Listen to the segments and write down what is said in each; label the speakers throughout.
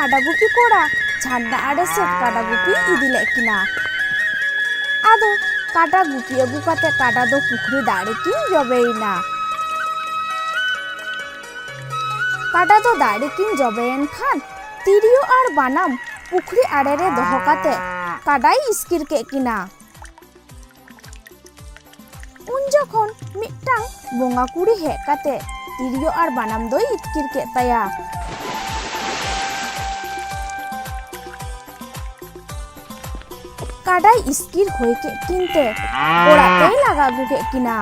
Speaker 1: ᱠᱟᱰᱟ ᱜᱩᱯᱤ ᱠᱚᱲᱟ ᱡᱷᱟᱨᱱᱟ ᱟᱲᱮ ᱥᱮᱫ ᱠᱟᱰᱟ ᱜᱩᱯᱤ ᱤᱫᱤ ᱞᱮᱫ ᱠᱤᱱᱟ। ᱟᱫᱚ ᱠᱟᱰᱟ ᱜᱩᱯᱤ ᱟᱹᱜᱩ ᱠᱟᱛᱮ ᱠᱟᱰᱟ ᱫᱚ ᱯᱩᱠᱷᱨᱤ ᱫᱟᱜ ᱨᱮᱠᱤᱱ ᱡᱚᱵᱮᱭᱮᱱᱟ। ᱠᱟᱰᱟ ᱫᱚ ᱫᱟᱜ ᱨᱮᱠᱤᱱ ᱡᱚᱵᱮᱭᱮᱱ ᱠᱷᱟᱱ ᱛᱤᱨᱭᱳ ᱟᱨ ᱵᱟᱱᱟᱢ ᱯᱩᱠᱷᱨᱤ ᱟᱲᱮ ᱨᱮ ᱫᱚᱦᱚ ᱠᱟᱛᱮ ᱠᱟᱰᱟᱭ ᱤᱥᱠᱤᱨ ᱠᱮᱫ ᱠᱤᱱᱟ। उन जखन मिट्टांग बोंगा कुड़ी हेज काते तिरियो और बानाम दो इतकिर के ताया। काडाई इस्किर होय के किनते ओड़ाते लगा अगु के किना।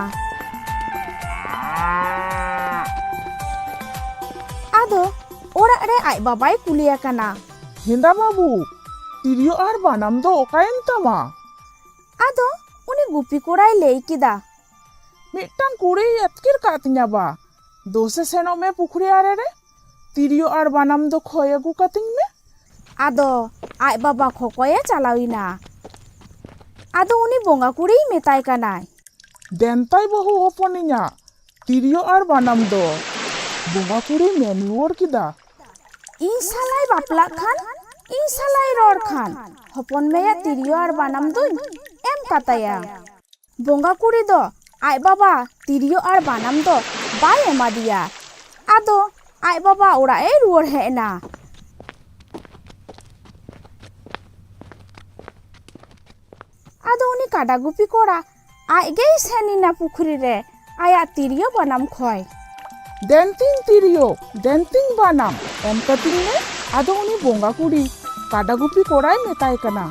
Speaker 1: आदो ओड़ा रे आय बाबाई कुलिया कना,
Speaker 2: हिंदा बाबू तिरियो और बानाम दो ओकायन तमा?
Speaker 1: आदो उनी गुपी कोड़ाई लई किदा,
Speaker 2: मिट्टांग कुड़ी एतकिर कातिnya बा दोसे सेनो में पुखरी आरे रे तिरियो और बानाम दो खोय अगु कातिंग में।
Speaker 1: आदो आय बाबा खोकोये चलाविना। आदो उनी बोंगा कुड़ी मेताय कनाय,
Speaker 2: देनताय बहु होपनिया तिरियो और बानाम दो बोंगा कुड़ी मेन रुआर किदा।
Speaker 1: इन सालाय बापला खान इन सालाय रोड खान हपन मेया तिरियो और बानाम दो एम काताया। बोंगा कुड़ी दो आय बाबा तिरियो और बानाम दो बाय एमा दिया। आदो आय बाबा ओड़ा ए रुआर हेना। आदो उनी काडा गुपी कोड़ा आय गेई सेनिना पुखरी रे आया तिरियो बानाम खोय।
Speaker 2: देनतिंग तिरियो देनतिंग बानाम एम कातिंग में आदो उनी बोंगा कुड़ी काडा गुपी कोड़ाय मेताय कना।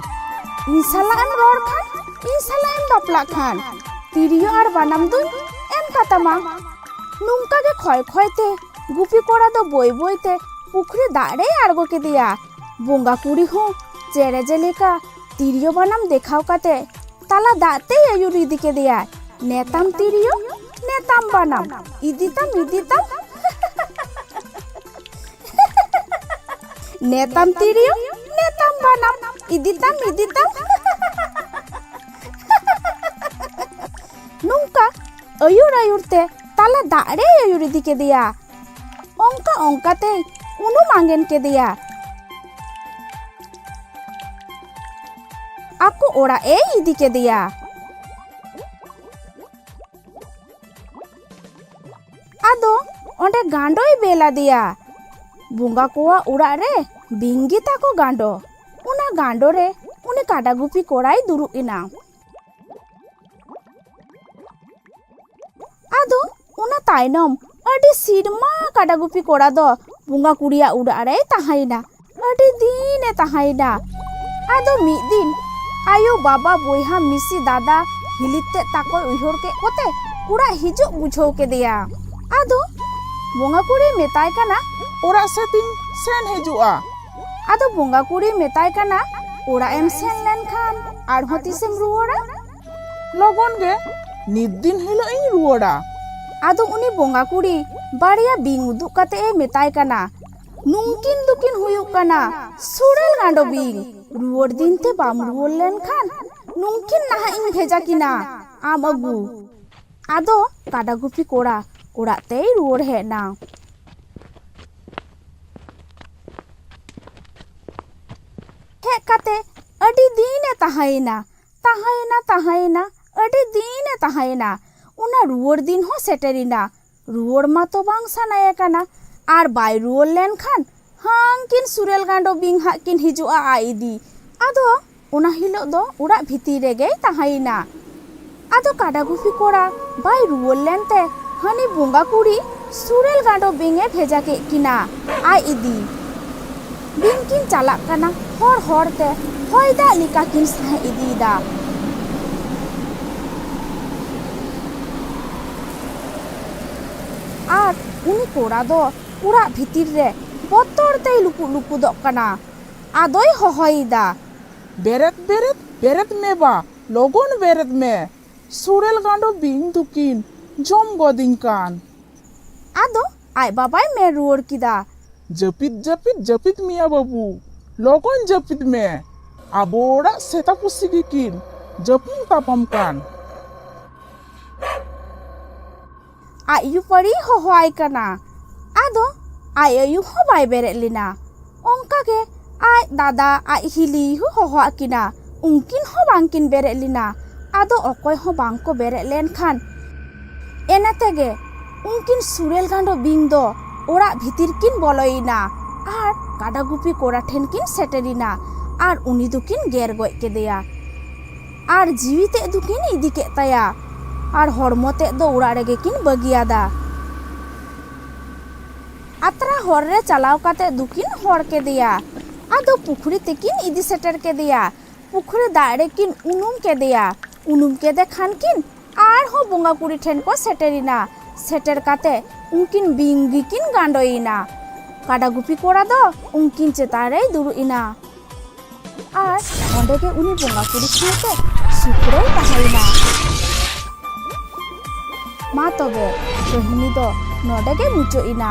Speaker 1: इन साला एम रोड खान इन साला एम बापला खान तिरियो और बानाम दो एम कातामा। नुंका के खोय खोयते गुपी कोड़ा दो बोई बोईते पुखरी दाड़े आड़गो के दिया। बोंगा कुड़ी हो चेरे जेलेका तिरियो बानाम देखाव काते ताला दाते आयुर इदी के दिया। नेताम तिरियो नेताम बानाम इदिताम इदिताम नेताम तिरियो नेताम बानाम इदिताम इदिताम नुंका आयुर आयुरते ताला दाड़े आयुर इदी के दिया। ओंका ओंकाते उनु मांगेन के दिया। आपको ओड़ा ए इदी के दिया। आदो ओंडे गांडोई बेला दिया। बुंगा कोआ उड़ा रे बिंगी ताको गांडो उना गांडो रे उनी काडा गुपी कोड़ाई दुरु इना। आदो उना तायनम अडी सिरमा काडा गुपी कोड़ा दो बुंगा कुड़िया उड़ा रे ताहाइना अडी दीने ताहाइना। आदो मी दिन आयो बाबा बोयहा मिसी दादा हिलिते ताको उइहोर के कोते उड़ा हिजो बुझो के दिया। आदो बोंगा कुड़ी मेताय कना
Speaker 2: ओड़ा सेतिंग सेन हिजुआ।
Speaker 1: आदो बोंगा कुड़ी मेताय कना ओड़ा एम सेन लेन खान आरहो तिसेम रुआड़ा
Speaker 2: लगन गे नित दिन हिलो इन रुआड़ा।
Speaker 1: आदो उनी बोंगा कुड़ी बाड़िया बिंग उदुक काते ए मेताय कना नुंकिन दुकिन हुयुक कना सुरेल गांडो बिंग रुआड़ दिन ते बाम रुआड़ लेन खान नुंकिन नाहा इन भेजा किना आम अगु। आदो काडा गुपी कोड़ा ओड़ाते रुआड़ हेना। हेज काते अडी दीने ताहायना ताहायना ताहायना अडी दीने ताहायना। उना रुआड़ दिन हो सेटेरिना रुआड़ मा तो बांग सानाया कना आर बाय रुआड़ लेन खान हांकिन सुरेल गांडो बिंग हा किन हिजुआ आईदी। आदो उना हिलो दो उड़ा भीती रेगे ताहायना। आदो काडा गुपी कोड़ा बाय रुआड़ लेनते हानी बोंगा कुड़ी सुरेल गांडो बिंगे भेजा के किना आय इदी। बिंग किन चालाक कना हर हरते होयदा लिका किन सह इदीदा। आर उनी कोड़ा दो उड़ा भीतिर रे बतरते लुपु लुपु दो कना। आदोय होहोयदा
Speaker 2: बेरत बेरत बेरत में बा लोगन बेरत में सुरेल गांडो बिंग दुकिन जम गोदिंग कान।
Speaker 1: आदो आय बाबाय में रुआड़ किदा
Speaker 2: जपित जपित जपित मिया बाबू लोगन जपित में आबोड़ा सेता पुसी किन जपुम तापम कान।
Speaker 1: आयु पड़ी होहोय कना। आदो आयु हो बाय बेरे लिना ओंका ᱚᱱᱠᱟᱜᱮ ᱟᱡ ᱫᱟᱫᱟ ᱟᱡ ᱦᱤᱞᱤ ᱦᱚᱸ ᱦᱚᱦᱚᱣᱟᱜ ᱠᱤᱱᱟ ᱩᱱᱠᱤन ᱦᱚᱸ ᱵᱟᱝᱠᱤᱱ ᱵᱮᱨᱮᱫ ᱞᱮᱱᱟ ᱟᱫᱚ ᱚᱠᱚᱭ ᱦᱚᱸ ᱵᱟᱝᱠᱚ ᱵᱮᱨᱮᱫ ᱞᱮᱱᱠᱷᱟᱱ ᱮᱱᱮ ᱛᱮᱜᱮ ᱩᱱᱠᱤन ᱥᱩᱨᱮᱞ ᱜᱟᱸᱰᱚ ᱵᱤᱧ ᱫᱚ ᱚᱲᱟᱜ ᱵᱷᱤᱛᱤᱨ ᱠᱤᱱ ᱵᱚᱞᱚᱭᱮᱱᱟ ᱟᱨ ᱠᱟᱰᱟ ᱜᱩᱯᱤ ᱠᱚᱲᱟ ᱴᱷᱮᱱ ᱠᱤᱱ ᱥᱮᱴᱮᱨᱮᱱᱟ ᱟᱨ ᱩᱱᱤ ᱫᱚᱠᱤᱱ ᱜᱮᱨ ᱜᱚᱡ ᱠᱮᱫᱮᱭᱟ ᱟᱨ ᱡᱤᱣᱤ ᱛᱮᱫ ᱫᱚᱠᱤᱱ ᱤᱫᱤ ᱠᱮᱫ ᱛᱟᱭᱟ ᱟᱨ ᱦᱚᱲᱢᱚ ᱛᱮᱫ ᱫᱚ ᱚᱲᱟᱜ ᱨᱮᱜᱮ ᱠᱤᱱ ᱵᱟᱹᱜᱤᱭᱟᱫᱟ ᱟᱛᱨᱟ ᱦᱚᱨ ᱨᱮ ᱪᱟᱞᱟᱣ ᱠᱟᱛᱮ ᱫᱚᱠᱤᱱ ᱦᱚᱲ ᱠᱮᱫᱮᱭᱟ ᱟᱫᱚ ᱯᱩᱠᱷᱨᱤ ᱛᱮᱠᱤᱱ ᱤᱫᱤ ᱥᱮᱴᱮᱨ ᱠᱮᱫᱮᱭᱟ ᱯᱩᱠᱷᱨᱤ ᱫᱟᱜ ᱨᱮᱠᱤᱱ ᱩᱱᱩᱢ ᱠᱮᱫᱮᱭᱟ ᱩᱱᱩᱢ ᱠᱮᱫᱮ ᱠᱷᱟᱱ ᱠᱤᱱ ᱟᱨᱦᱚᱸ ᱵᱚᱸᱜᱟ ᱠᱩᱲᱤ ᱴᱷᱮᱱ ᱠᱚ ᱥᱮᱴᱮᱨᱮᱱᱟ ᱥᱮᱴᱮᱨ ᱠᱟᱛᱮ ᱩᱱᱠᱤन ᱵᱤᱧ ᱜᱮᱠᱤᱱ ᱜᱟᱸᱰᱚᱭᱮᱱᱟ ᱠᱟᱰᱟ ᱜᱩᱯᱤ ᱠᱚᱲᱟ ᱫᱚ ᱩᱱᱠᱤन ᱪᱮᱛᱟᱱ ᱨᱮᱭ ᱫᱩᱲᱩᱵ ᱮᱱᱟ ᱟᱨ ᱚᱸᱰᱮ ᱜᱮ ᱩᱱᱤ ᱵᱚᱸᱜᱟ ᱠᱩᱲᱤ ᱥᱟᱶᱛᱮ ᱥᱩᱠᱨᱮᱭ ᱛᱟᱦᱮᱸᱭᱮᱱᱟ ᱢᱟ ᱛᱚᱵᱮ ᱠᱟᱹᱦᱱᱤ ᱫᱚ ᱱᱚᱰᱮ ᱜᱮ ᱢᱩᱪᱟᱹᱫ ᱮᱱᱟ।